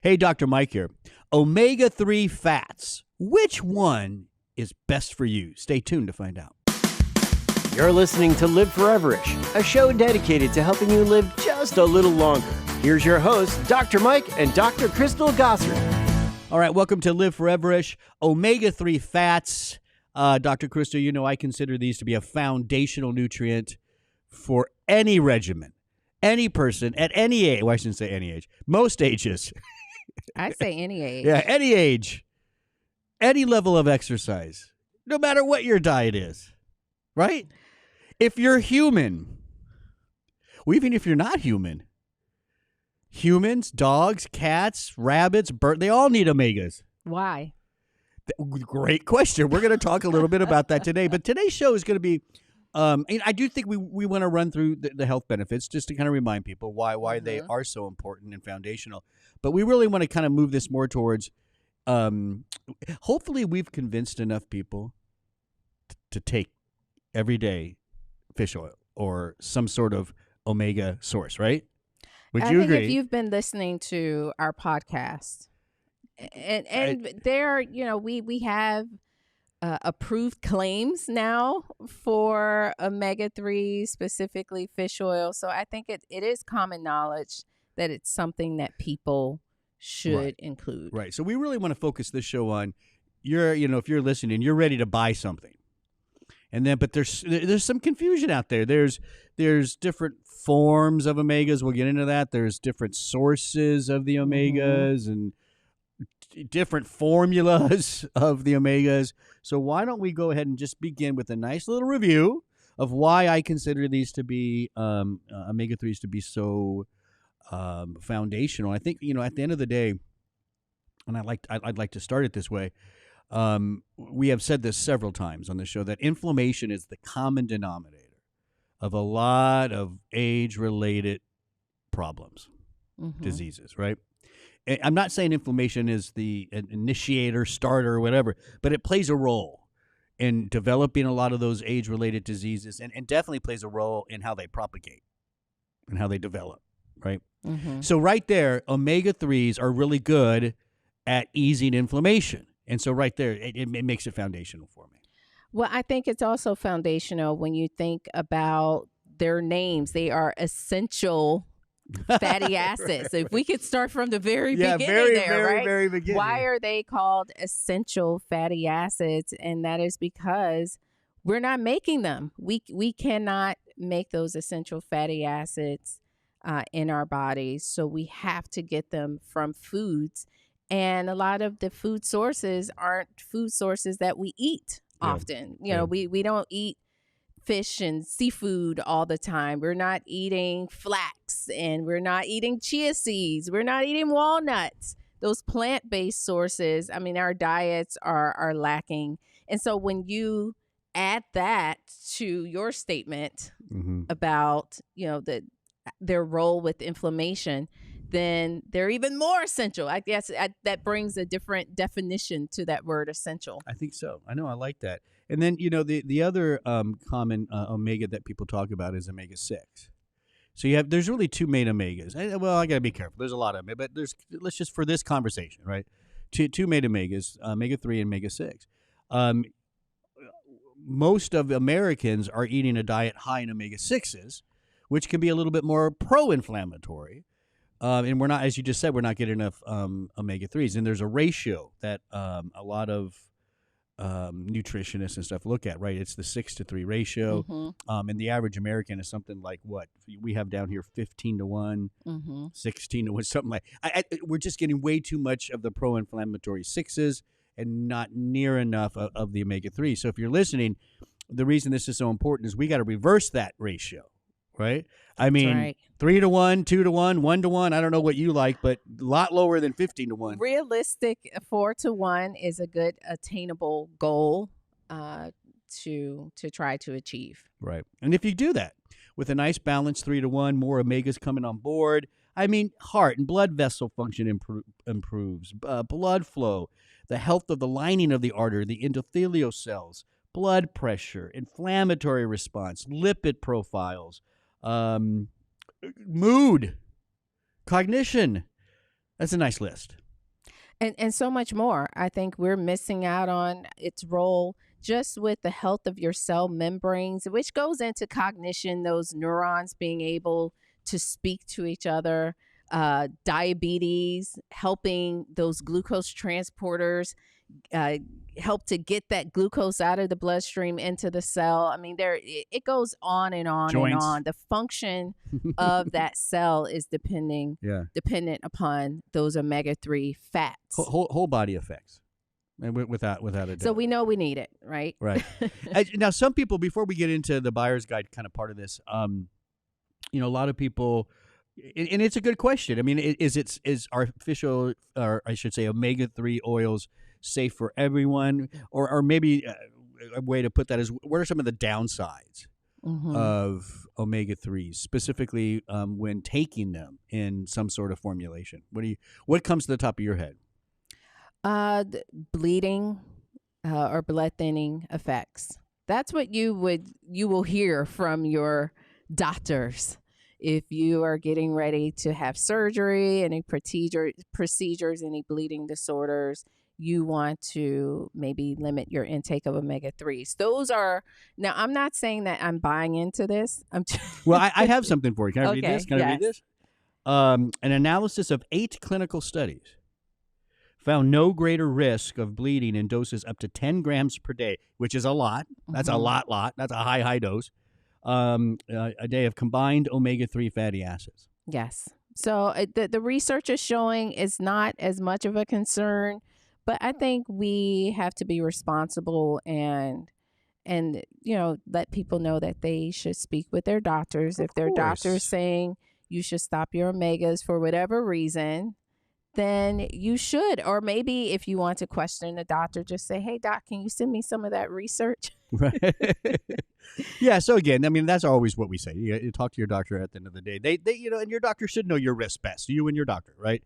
Hey, Dr. Mike here. Omega-3 fats. Which one is best for you? Stay tuned to find out. You're listening to Live Foreverish, a show dedicated to helping you live just a little longer. Here's your hosts, Dr. Mike and Dr. Crystal Gossard. All right, welcome to Live Foreverish. Omega-3 fats. Dr. Crystal, you know I consider these to be a foundational nutrient for any regimen, any person at any age. Well, I shouldn't say any age. Most ages. I say any age. Yeah, any age, any level of exercise, no matter what your diet is, right? If you're human, or even if you're not human, humans, dogs, cats, rabbits, birds, they all need omegas. Why? Great question. We're going to talk a little bit about that today, but today's show is going to be, and I do think we want to run through the health benefits just to kind of remind people why they are so important and foundational. But we really want to kind of move this more towards, hopefully we've convinced enough people to take every day fish oil or some sort of omega source, right? Would you agree? If you've been listening to our podcast, and there, you know, we have approved claims now for omega-3, specifically fish oil. So I think it is common knowledge that it's something that people should include. Right. So we really want to focus this show on if you're listening, you're ready to buy something. And then, but there's some confusion out there. There's different forms of omegas. We'll get into that. There's different sources of the omegas and different formulas of the omegas. So why don't we go ahead and just begin with a nice little review of why I consider these to be omega-3s to be so foundational. I think, at the end of the day, and I'd like to start it this way. We have said this several times on the show that inflammation is the common denominator of a lot of age-related problems, diseases, right? I'm not saying inflammation is the initiator, starter, or whatever, but it plays a role in developing a lot of those age-related diseases and definitely plays a role in how they propagate and how they develop, right? So right there, omega-3s are really good at easing inflammation. And so right there, it makes it foundational for me. Well, I think it's also foundational when you think about their names. They are essential fatty acids. So if we could start from the very beginning very beginning. Why are they called essential fatty acids? And that is because we're not making them. We cannot make those essential fatty acids in our bodies. So we have to get them from foods. And a lot of the food sources aren't food sources that we eat often. We don't eat fish and seafood all the time. We're not eating flax and we're not eating chia seeds. We're not eating walnuts. Those plant-based sources, I mean, our diets are lacking. And so when you add that to your statement about, their role with inflammation, then they're even more essential. I guess that brings a different definition to that word essential. I think so. I know. I like that. And then, the other common omega that people talk about is omega-6. So there's really two main omegas. Well, I got to be careful. There's a lot of them, but let's just, for this conversation, right? Two main omegas, omega-3 and omega-6. Most of Americans are eating a diet high in omega-6s, which can be a little bit more pro-inflammatory. And we're not, as you just said, we're not getting enough omega-3s. And there's a ratio that a lot of nutritionists and stuff look at, right? It's the 6-to-3 ratio. And the average American is something like what? We have down here 15-to-1, 16-to-1, something like we're just getting way too much of the pro-inflammatory 6s and not near enough of the omega-3. So if you're listening, the reason this is so important is we got to reverse that ratio. Right? I mean, 3-to-1, 2-to-1, 1-to-1. I don't know what you like, but a lot lower than 15-to-1. Realistic 4-to-1 is a good attainable goal to try to achieve. Right. And if you do that with a nice balanced 3-to-1, more omegas coming on board, I mean, heart and blood vessel function improves, blood flow, the health of the lining of the artery, the endothelial cells, blood pressure, inflammatory response, lipid profiles, mood, cognition, That's a nice list. And so much more. I think we're missing out on its role just with the health of your cell membranes, which goes into cognition, those neurons being able to speak to each other, diabetes, helping those glucose transporters help to get that glucose out of the bloodstream into the cell. I mean, it goes on and on Joints. and on. The function of that cell is dependent upon those omega-3 fats. Whole body effects, and without a doubt. So we know we need it, right? Right. Now, some people, before we get into the buyer's guide kind of part of this, a lot of people, and it's a good question. I mean, is artificial, or I should say, omega-3 oils safe for everyone, or maybe a way to put that is, what are some of the downsides of omega-3s, specifically when taking them in some sort of formulation? What comes to the top of your head? Bleeding or blood thinning effects. That's what you will hear from your doctors if you are getting ready to have surgery, any procedures, any bleeding disorders. You want to maybe limit your intake of omega-3s. Those are, now I'm not saying that I'm buying into this. Well, I have something for you. Can I read this? Can I read this? An analysis of 8 clinical studies found no greater risk of bleeding in doses up to 10 grams per day, which is a lot. That's a lot. That's a high dose a day of combined omega-3 fatty acids. Yes. So the research is showing it's not as much of a concern. But I think we have to be responsible and let people know that they should speak with their doctors. If their doctor is saying you should stop your omegas for whatever reason, then you should. Or maybe if you want to question the doctor, just say, "Hey, doc, can you send me some of that research?" Right. Yeah. So again, I mean, that's always what we say. You talk to your doctor at the end of the day. They and your doctor should know your risk best. You and your doctor, right?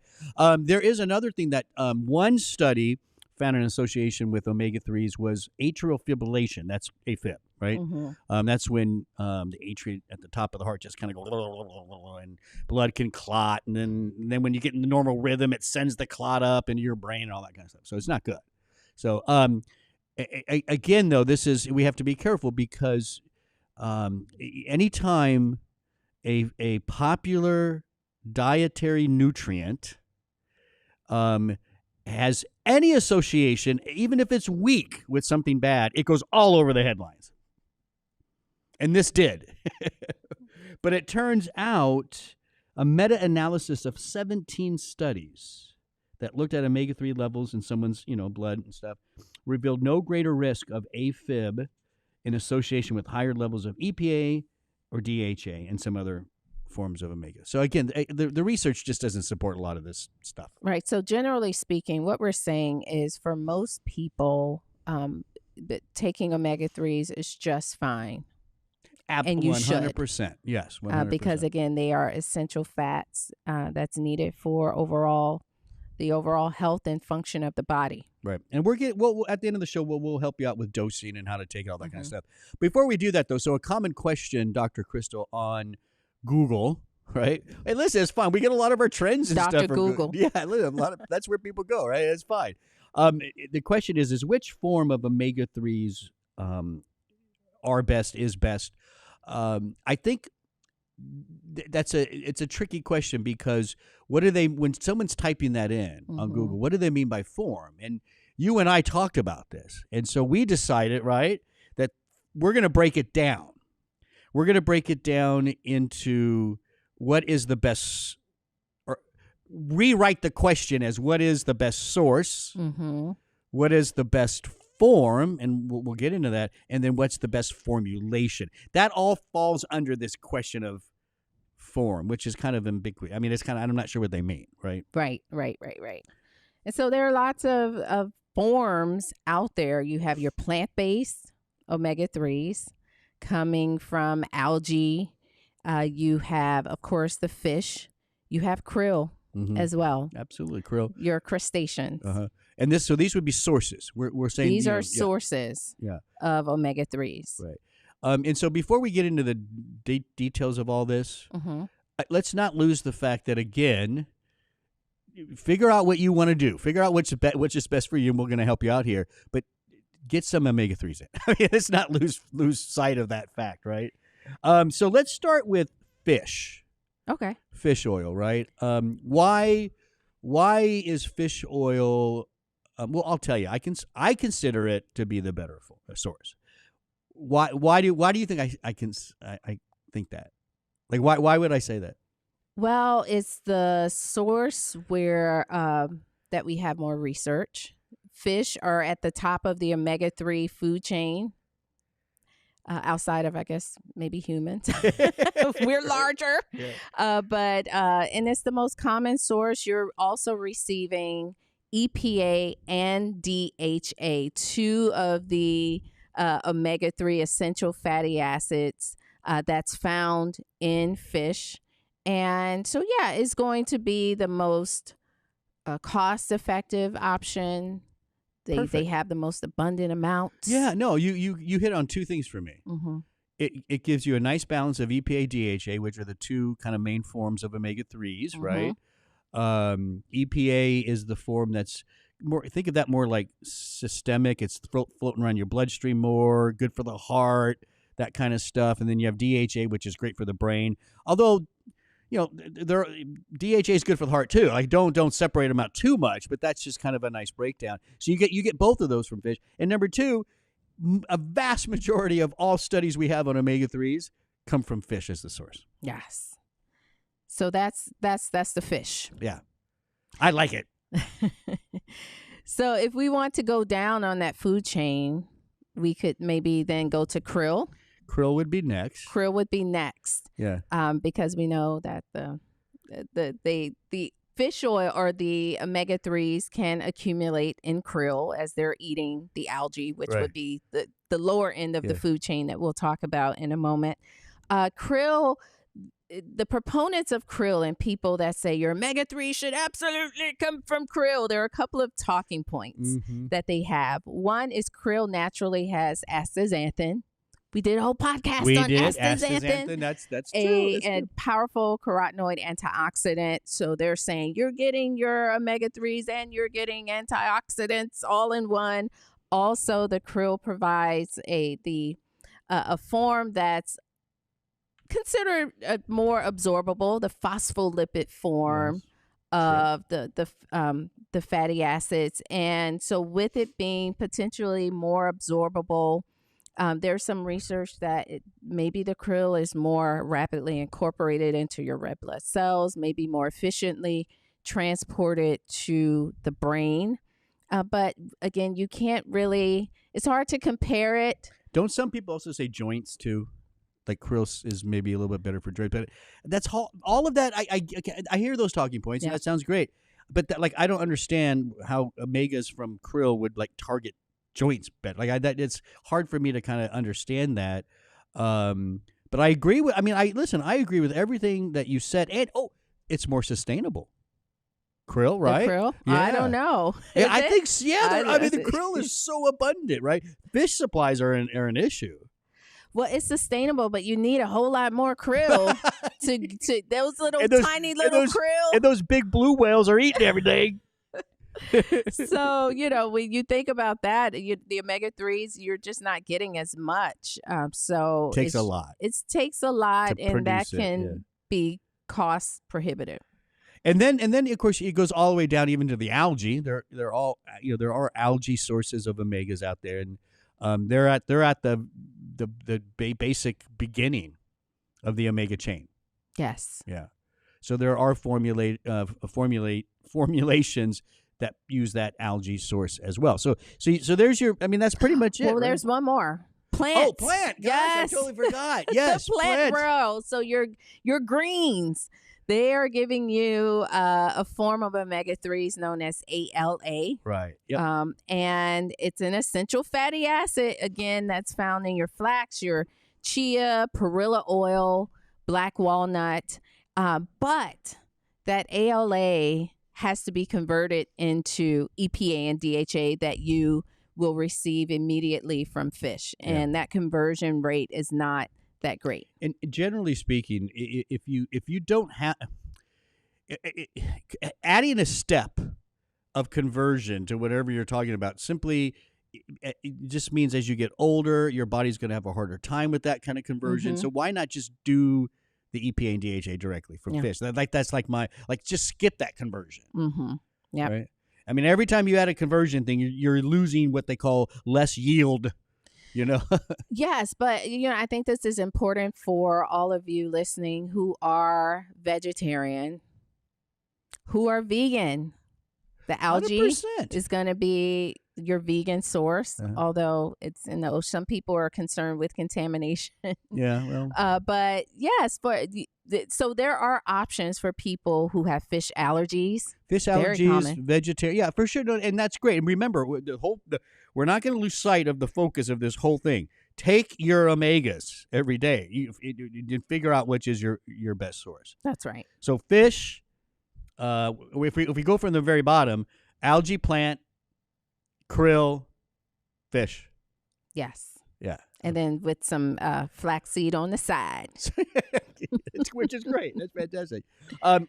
There is another thing that one study found an association with omega-3s was atrial fibrillation. That's AFib, right? That's when the atria at the top of the heart just kind of go, and blood can clot, and then when you get in the normal rhythm, it sends the clot up into your brain and all that kind of stuff. So it's not good. So again, though, we have to be careful because anytime a popular dietary nutrient has any association, even if it's weak, with something bad, it goes all over the headlines. And this did. But it turns out a meta-analysis of 17 studies that looked at omega-3 levels in someone's, blood and stuff revealed no greater risk of AFib in association with higher levels of EPA or DHA and some other forms of omega. So again, the research just doesn't support a lot of this stuff. Right. So generally speaking, what we're saying is for most people, taking omega-3s is just fine. And you 100%. Should. Yes. 100%. Because again, they are essential fats that's needed for the overall health and function of the body. Right. And we'll at the end of the show, we'll help you out with dosing and how to take it, all that kind of stuff. Before we do that, though, so a common question, Dr. Crystal, on Google, right? Hey, listen, it's fine. We get a lot of our trends and Dr. stuff from Google. Yeah, listen, that's where people go, right? It's fine. The question is which form of omega-3s are best, is best? I think it's a tricky question because when someone's typing that in on Google, what do they mean by form? And you and I talked about this. And so we decided, right, that we're going to break it down. We're going to break it down into what is the best, or rewrite the question as what is the best source, what is the best form, and we'll get into that, and then what's the best formulation. That all falls under this question of form, which is kind of ambiguous. I mean, it's kind of, I'm not sure what they mean, right? Right. And so there are lots of forms out there. You have your plant-based omega-3s coming from algae. You have, of course, the fish. You have krill as well. Absolutely, krill. Your crustaceans. And these would be sources. We're saying these are sources of omega-3s. Right. And so before we get into the details of all this, let's not lose the fact that, again, figure out what you want to do. Figure out which is best for you, and we're going to help you out here. But get some omega-3s in. I mean, let's not lose sight of that fact, right? So let's start with fish. Okay. Fish oil, right? Why is fish oil? Well, I'll tell you. I consider it to be the better source. Why do you think I think that? Like, why would I say that? Well, it's the source where that we have more research. Fish are at the top of the omega-3 food chain, outside of, I guess, maybe humans. We're larger. Yeah. And it's the most common source. You're also receiving EPA and DHA, two of the omega-3 essential fatty acids that's found in fish. And so, yeah, it's going to be the most cost-effective option. They have the most abundant amounts. Yeah, no, you hit on two things for me. Mm-hmm. It gives you a nice balance of EPA, DHA, which are the two kind of main forms of omega-3s, mm-hmm. right? EPA is the form that's more, think of that more like systemic. It's floating around your bloodstream more, good for the heart, that kind of stuff. And then you have DHA, which is great for the brain. Although, DHA is good for the heart too. Like don't separate them out too much, but that's just kind of a nice breakdown. So you get both of those from fish. And number two, a vast majority of all studies we have on omega-3s come from fish as the source. Yes. So that's the fish. Yeah. I like it. So if we want to go down on that food chain, we could maybe then go to krill. Krill would be next. Yeah. Because we know that the fish oil or the omega-3s can accumulate in krill as they're eating the algae, which would be the lower end of the food chain that we'll talk about in a moment. Krill, the proponents of krill and people that say your omega-3 should absolutely come from krill, there are a couple of talking points mm-hmm. that they have. One is krill naturally has astaxanthin. We did a whole podcast on astaxanthin. That's true. A powerful carotenoid antioxidant. So they're saying you're getting your omega-3s and you're getting antioxidants all in one. Also, the krill provides a form that's considered more absorbable, the phospholipid form of the fatty acids. And so with it being potentially more absorbable, there's some research that maybe the krill is more rapidly incorporated into your red blood cells, maybe more efficiently transported to the brain. But again, you can't really, it's hard to compare it. Don't some people also say joints too? Like krill is maybe a little bit better for joints, but that's all of that. I hear those talking points, and that sounds great. But I don't understand how omegas from krill would like target joints better. It's hard for me to kind of understand that. But I agree with. I agree with everything that you said, and it's more sustainable. Krill, right? The krill? Yeah. I don't know. Yeah, I think. Yeah, the krill is so abundant, right? Fish supplies are an issue. Well, it's sustainable, but you need a whole lot more krill to those tiny little krill. And those big blue whales are eating everything. So, when you think about that, the omega-3s, you're just not getting as much. So it takes a lot. It takes a lot, and that can be cost prohibitive. And then of course it goes all the way down even to the algae. There are algae sources of omegas out there, and they're at the basic beginning of the omega chain. Yes. Yeah. So there are formulations that use that algae source as well. So there's your. That's pretty much it. Well, there's one more. Plant. Oh, plant. Gosh, yes. I totally forgot. Yes, the plant bro. So your greens. They are giving you a form of omega-3s known as ALA. Right. Yep. And it's an essential fatty acid, again, that's found in your flax, your chia, perilla oil, black walnut. But that ALA has to be converted into EPA and DHA that you will receive immediately from fish. Yeah. And that conversion rate is not that great. And generally speaking, if you don't have, adding a step of conversion to whatever you're talking about simply it just means as you get older, your body's going to have a harder time with that kind of conversion. So why not just do the EPA and DHA directly from fish? That's like just skip that conversion. Yeah. Right? I mean, every time you add a conversion thing, you're losing what they call less yield. Yes, but I think this is important for all of you listening who are vegetarian, who are vegan. The algae 100%. is going to be your vegan source, although it's in the ocean. Some people are concerned with contamination. Yeah, well. But yes, so there are options for people who have fish allergies. Fish Very allergies, common. vegetarian, yeah, for sure, and that's great. And remember, we're not going to lose sight of the focus of this whole thing. Take your omegas every day. You figure out which is your best source. That's right. So fish. If we go from the very bottom, algae, plant, krill, fish. Yes. Yeah. And then with some flaxseed on the side. Which is great. That's fantastic.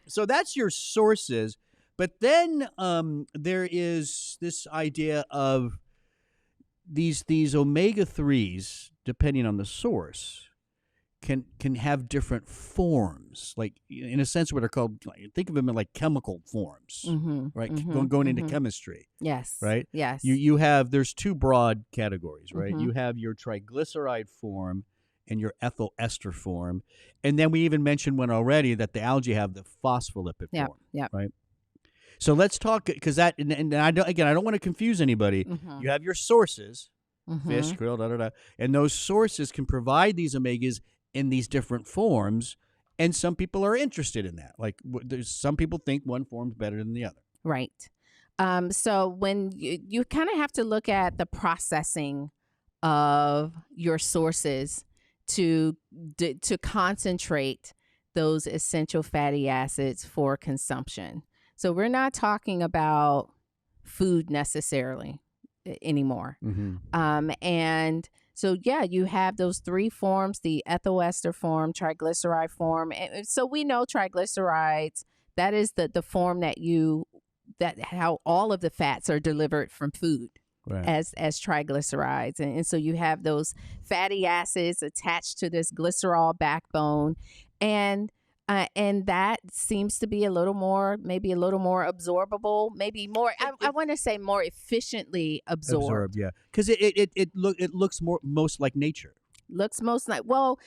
So that's your sources. But then there is this idea of these omega-3s, depending on the source, can have different forms, like in a sense what are called, think of them in like chemical forms, right? Going into chemistry. Yes. Right? Yes. You have, there's two broad categories, right? You have your triglyceride form and your ethyl ester form. And then we even mentioned one already that the algae have the phospholipid form. Yeah. Right? So let's talk, because that, and I don't want to confuse anybody. You have your sources, fish, krill, and those sources can provide these omegas in these different forms, and some people are interested in that. Like, there's some people think one form's better than the other. Right. So when you kind of have to look at the processing of your sources to concentrate those essential fatty acids for consumption. So we're not talking about food necessarily anymore. And so, yeah, you have those three forms, the ethyl ester form, triglyceride form. And so we know triglycerides, that is the form that how all of the fats are delivered from food as triglycerides. And so you have those fatty acids attached to this glycerol backbone. And that seems to be maybe a little more absorbable, maybe more, I want to say more efficiently absorbed. Yeah. Because it looks most like nature. Looks most like, well,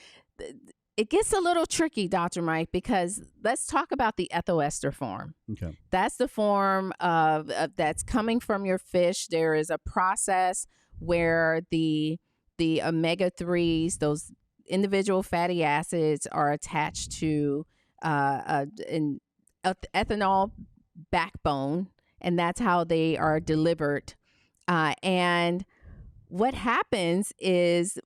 it gets a little tricky, Dr. Mike, because let's talk about the ethyl ester form. Okay. That's the form of that's coming from your fish. There is a process where the omega-3s, those individual fatty acids, are attached to an ethanol backbone, and that's how they are delivered. And what happens is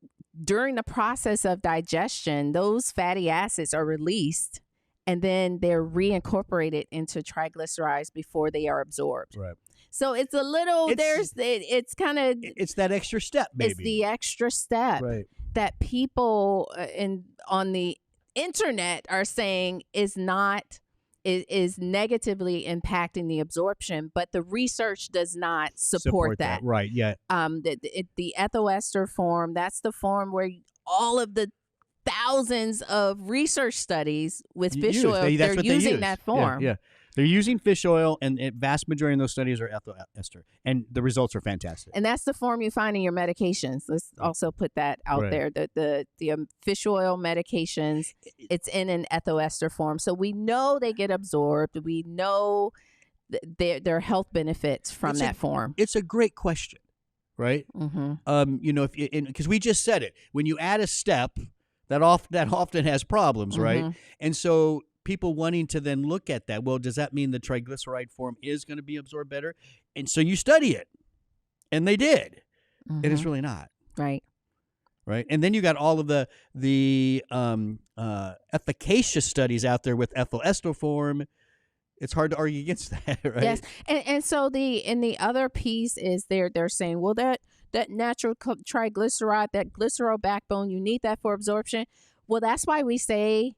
during the process of digestion, those fatty acids are released, and then they're reincorporated into triglycerides before they are absorbed. Right. So it's a little, it's kind of, it's that extra step, baby. It's the extra step that people on the internet are saying is negatively impacting the absorption, but the research does not support that. Right. Yeah. The ethyl ester form, that's the form where all of the thousands of research studies with fish oil, they're using that form. Yeah. They're using fish oil, and the vast majority of those studies are ethyl ester, and the results are fantastic. And that's the form you find in your medications. Let's also put that out there. The fish oil medications, it's in an ethyl ester form. So we know they get absorbed. We know their health benefits from that form. It's a great question, right? Because we just said it. When you add a step, that often has problems, right? And so people wanting to then look at that, well, does that mean the triglyceride form is going to be absorbed better? And so you study it, and they did, and it's really not. Right. And then you got all of the efficacious studies out there with ethyl ester form. It's hard to argue against that, right? Yes, and so the other piece is they're saying, well, that natural triglyceride, that glycerol backbone, you need that for absorption. Well, that's why we say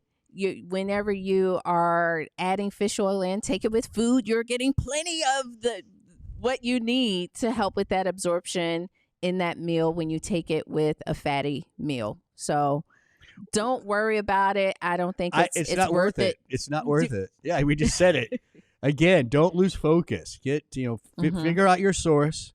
whenever you are adding fish oil in, take it with food. You're getting plenty of what you need to help with that absorption in that meal when you take it with a fatty meal. So don't worry about it. I don't think it's not worth it. It's not worth it. Yeah, we just said it. Again, don't lose focus. Figure out your source.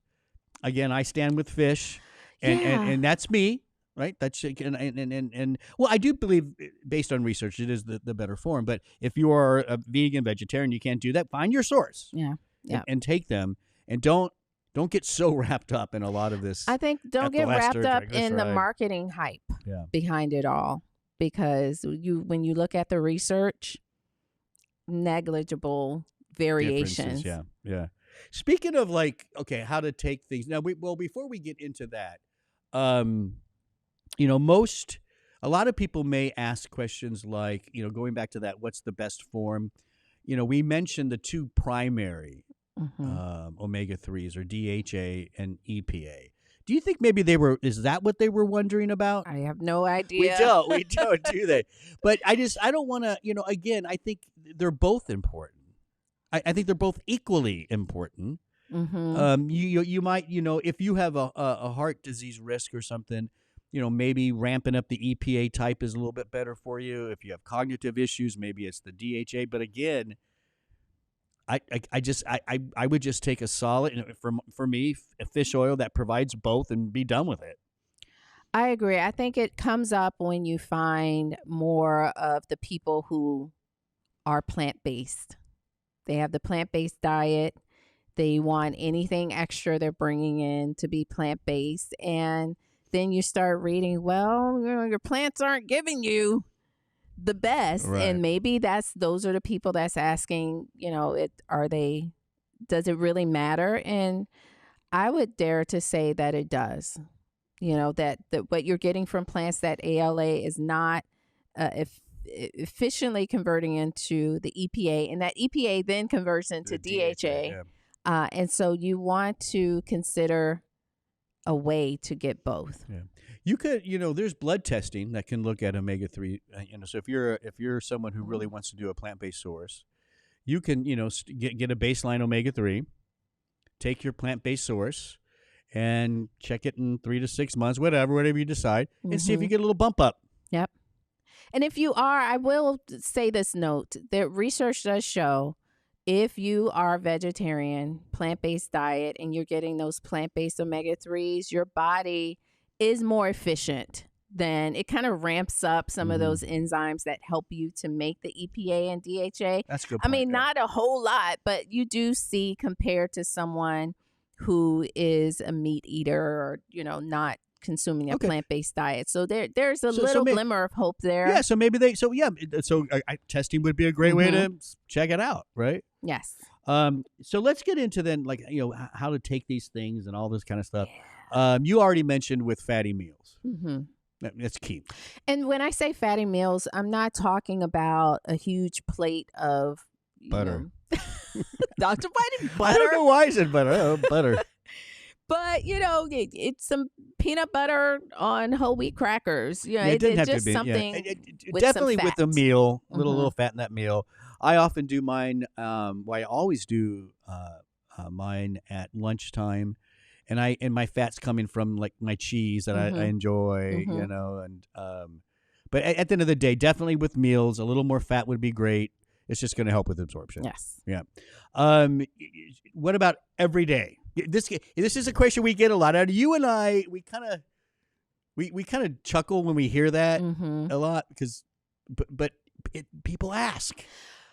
Again, I stand with fish, and that's me, right? That's and well, I do believe, based on research, it is the better form. But if you are a vegan, vegetarian, you can't do that. Find your source. Yeah. And take them, and don't get so wrapped up in a lot of this. I think don't get wrapped up in the marketing hype behind it all, because when you look at the research, negligible variations. Yeah. Speaking of how to take things now. Before we get into that, a lot of people may ask questions like, going back to that, what's the best form? We mentioned the two primary omega-3s, or DHA and EPA. Do you think maybe is that what they were wondering about? I have no idea. We don't, do they? But I don't want to, again, I think they're both important. I think they're both equally important. You might, if you have a heart disease risk or something, maybe ramping up the EPA type is a little bit better for you. If you have cognitive issues, maybe it's the DHA. But again, I would just take a solid, for me, a fish oil that provides both and be done with it. I agree. I think it comes up when you find more of the people who are plant-based. They have the plant-based diet. They want anything extra they're bringing in to be plant-based. And then you start reading, your plants aren't giving you the best. Right. And maybe those are the people that's asking, does it really matter? And I would dare to say that it does. That what you're getting from plants, that ALA is not efficiently converting into the EPA, and that EPA then converts into DHA. And so you want to consider a way to get both. Yeah. You could, there's blood testing that can look at omega-3. So if you're someone who really wants to do a plant-based source, you can, get a baseline omega-3, take your plant-based source, and check it in 3 to 6 months, whatever you decide, and see if you get a little bump up. Yep. And if you are, I will say this note, that research does show if you are vegetarian, plant-based diet, and you're getting those plant-based omega-3s, your body is more efficient. Then it kind of ramps up some of those enzymes that help you to make the EPA and DHA. That's a good point. I mean, not a whole lot, but you do see, compared to someone who is a meat eater or, not consuming a plant-based diet. So there's a little glimmer of hope there. Yeah, so maybe testing would be a great way to check it out, right? Yes. So let's get into then, how to take these things and all this kind of stuff. You already mentioned with fatty meals. That's key. And when I say fatty meals, I'm not talking about a huge plate of butter. Dr. White, butter. I don't know why I said butter. Oh, butter. But, it's some peanut butter on whhole wheat crackers. It doesn't have just to be something with definitely some fat. With a meal, a little fat in that meal. I often do mine, I always do mine at lunchtime. And my fat's coming from like my cheese that I enjoy, but at the end of the day, definitely with meals, a little more fat would be great. It's just going to help with absorption. Yes. Yeah. What about every day? This is a question we get a lot out of you and I. We kind of chuckle when we hear that a lot because, but people ask.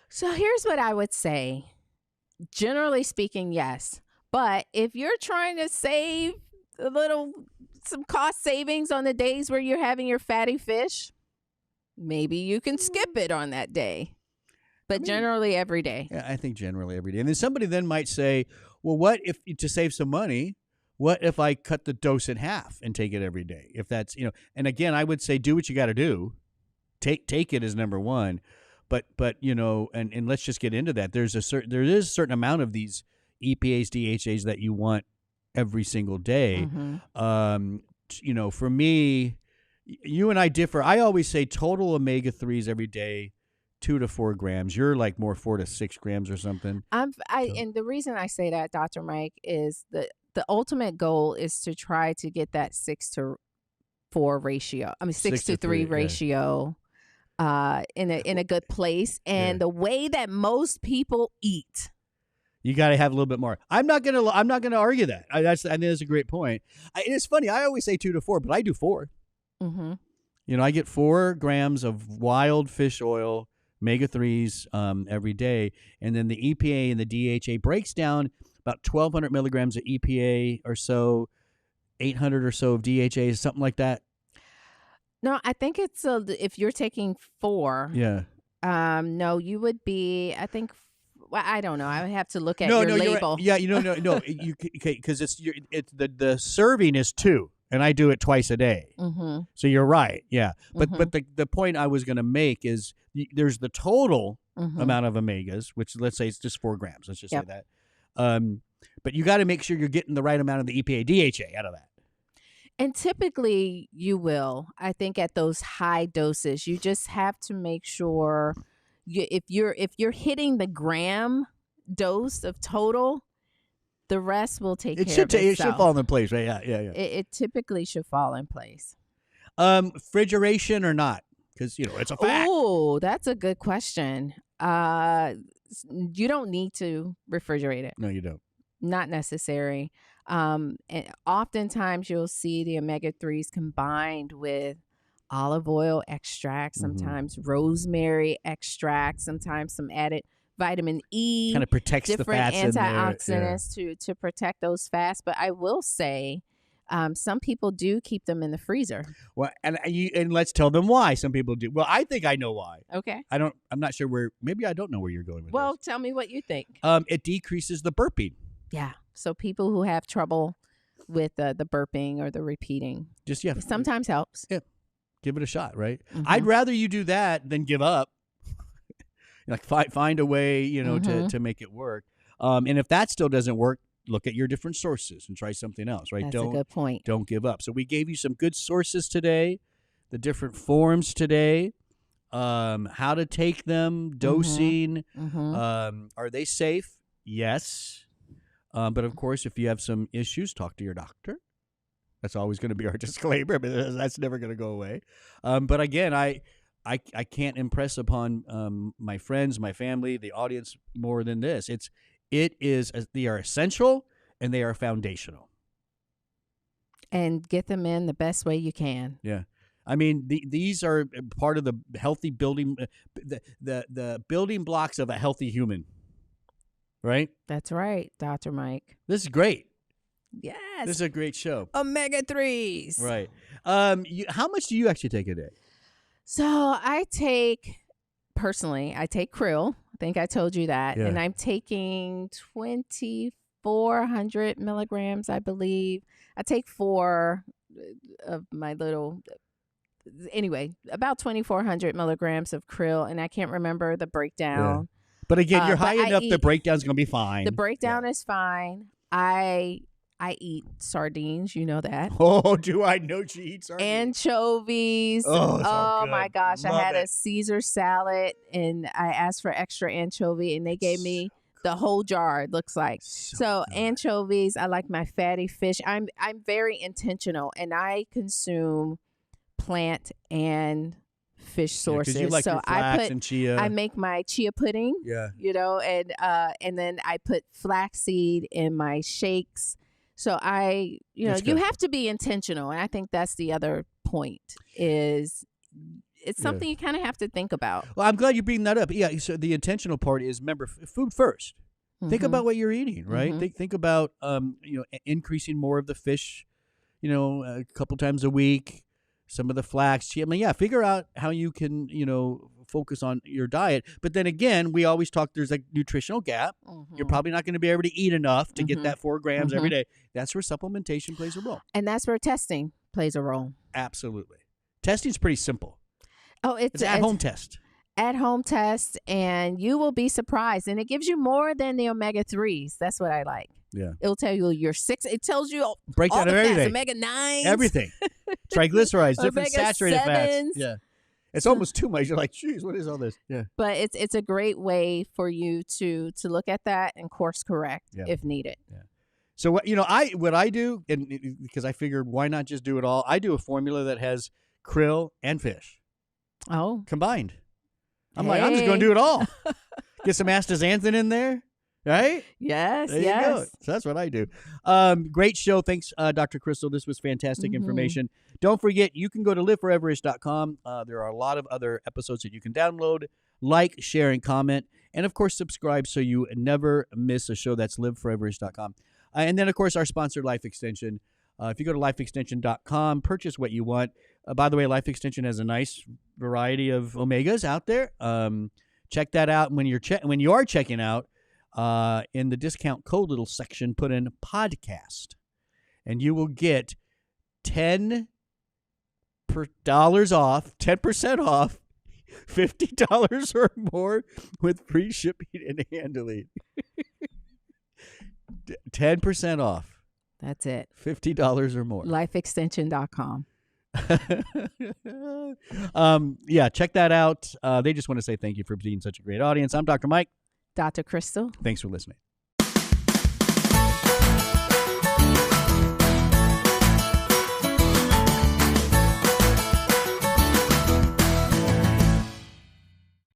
So here's what I would say. Generally speaking, yes. But if you're trying to save some cost savings on the days where you're having your fatty fish, maybe you can skip it on that day. But generally every day. Yeah, I think generally every day. And then somebody then might say, well, what if, to save some money, what if I cut the dose in half and take it every day? If that's, and again, I would say do what you got to do. Take it as number one. But and let's just get into that. There is a certain amount of these EPAs, DHAs that you want every single day. For me, you and I differ. I always say total omega-3s every day 2 to 4 grams. You're like more 4 to 6 grams or something. And the reason I say that, Dr. Mike, is the ultimate goal is to try to get that 6 to 4 ratio. I mean, 6 to 3 ratio in a good place. And the way that most people eat, you got to have a little bit more. I'm not gonna argue that. I think that's a great point. It's funny. I always say 2 to 4, but I do 4. Mm-hmm. You know, I get 4 grams of wild fish oil, Omega-3s every day, and then the EPA and the DHA breaks down about 1,200 milligrams of EPA or so, 800 or so of DHA, something like that. No, I think it's if you're taking 4. Yeah. No, you would be. I think. Well, I don't know. I would have to look at your label. Right. Yeah, no. Because the serving is 2. And I do it twice a day. Mm-hmm. So you're right. Yeah. But the point I was going to make is there's the total amount of omegas, which let's say it's just 4 grams. Let's just say that. But you got to make sure you're getting the right amount of the EPA, DHA out of that. And typically you will. I think at those high doses, you just have to make sure if you're hitting the gram dose of total, the rest will take care of itself. It should fall in place, right? Yeah. It typically should fall in place. Refrigeration or not? Because, it's a fact. Oh, that's a good question. You don't need to refrigerate it. No, you don't. Not necessary. And oftentimes you'll see the omega-3s combined with olive oil extract, sometimes rosemary extract, sometimes some added vitamin E, kind of protects the fats different antioxidants to protect those fats. But I will say, some people do keep them in the freezer. Well, and let's tell them why some people do. Well, I think I know why. Okay. I'm not sure where. Maybe I don't know where you're going with Well, this. tell me what you think. It decreases the burping. Yeah. So people who have trouble with the burping or the repeating, it sometimes helps. Yeah. Give it a shot, right? Mm-hmm. I'd rather you do that than give up. Like find a way, to make it work. And if that still doesn't work, look at your different sources and try something else, right? That's a good point. Don't give up. So we gave you some good sources today, the different forms today, how to take them, dosing. Are they safe? Yes. But of course, if you have some issues, talk to your doctor. That's always going to be our disclaimer, but that's never going to go away. But again, I can't impress upon my friends, my family, the audience more than this. They are essential and they are foundational. And get them in the best way you can. Yeah. I mean, these are part of the healthy building, the building blocks of a healthy human, right? That's right, Dr. Mike. This is great. Yes. This is a great show. Omega-3s. Right. How much do you actually take a day? So I take Krill. I think I told you that. Yeah. And I'm taking 2,400 milligrams, I believe. I take 4 of my about 2,400 milligrams of Krill. And I can't remember the breakdown. Yeah. But again, you're high enough, the breakdown's going to be fine. The breakdown is fine. I eat sardines, you know that. Oh, do I know she eats sardines? Anchovies. Oh, my gosh. Love I had it. a Caesar salad and I asked for extra anchovy and they gave me the whole jar, it looks like. So anchovies, I like my fatty fish. I'm very intentional and I consume plant and fish sources. You like your flax and chia. I make my chia pudding. Yeah. And then I put flaxseed in my shakes. So you have to be intentional. And I think that's the other point is it's something you kind of have to think about. Well, I'm glad you bring that up. Yeah. So the intentional part is, remember, food first. Mm-hmm. Think about what you're eating, right? Mm-hmm. Think about, increasing more of the fish, a couple times a week, some of the flax, chia. I mean, figure out how you can, focus on your diet. But then again, we always talk, there's a nutritional gap. Mm-hmm. You're probably not going to be able to eat enough to get that 4 grams every day. That's where supplementation plays a role. And that's where testing plays a role. Absolutely. Testing's pretty simple. Oh, it's an at-home test. At-home test, and you will be surprised. And it gives you more than the omega-3s. That's what I like. Yeah. It'll tell you your 6. It tells you breakdown all of everything. Omega-9s. Everything. Triglycerides, different saturated fats. Omega-7s. Yeah. It's almost too much. You're like, geez, what is all this? Yeah. But it's a great way for you to look at that and course correct if needed. Yeah. So what I do, and because I figured why not just do it all? I do a formula that has krill and fish. Oh, combined. I'm like, I'm just going to do it all. Get some astaxanthin in there, right? Yes, there you go. So that's what I do. Great show. Thanks, Dr. Crystal. This was fantastic information. Don't forget, you can go to liveforeverish.com. There are a lot of other episodes that you can download, like, share, and comment. And, of course, subscribe so you never miss a show. That's liveforeverish.com. And then, of course, our sponsor, Life Extension. If you go to lifeextension.com, purchase what you want. By the way, Life Extension has a nice variety of omegas out there. Check that out. When you are checking out, in the discount code little section, put in podcast, and you will get $10 off, 10% off, $50 or more with free shipping and handling. 10% off. That's it. $50 or more. Lifeextension.com. Yeah, check that out. They just want to say thank you for being such a great audience. I'm Dr. Mike. Dr. Crystal. Thanks for listening.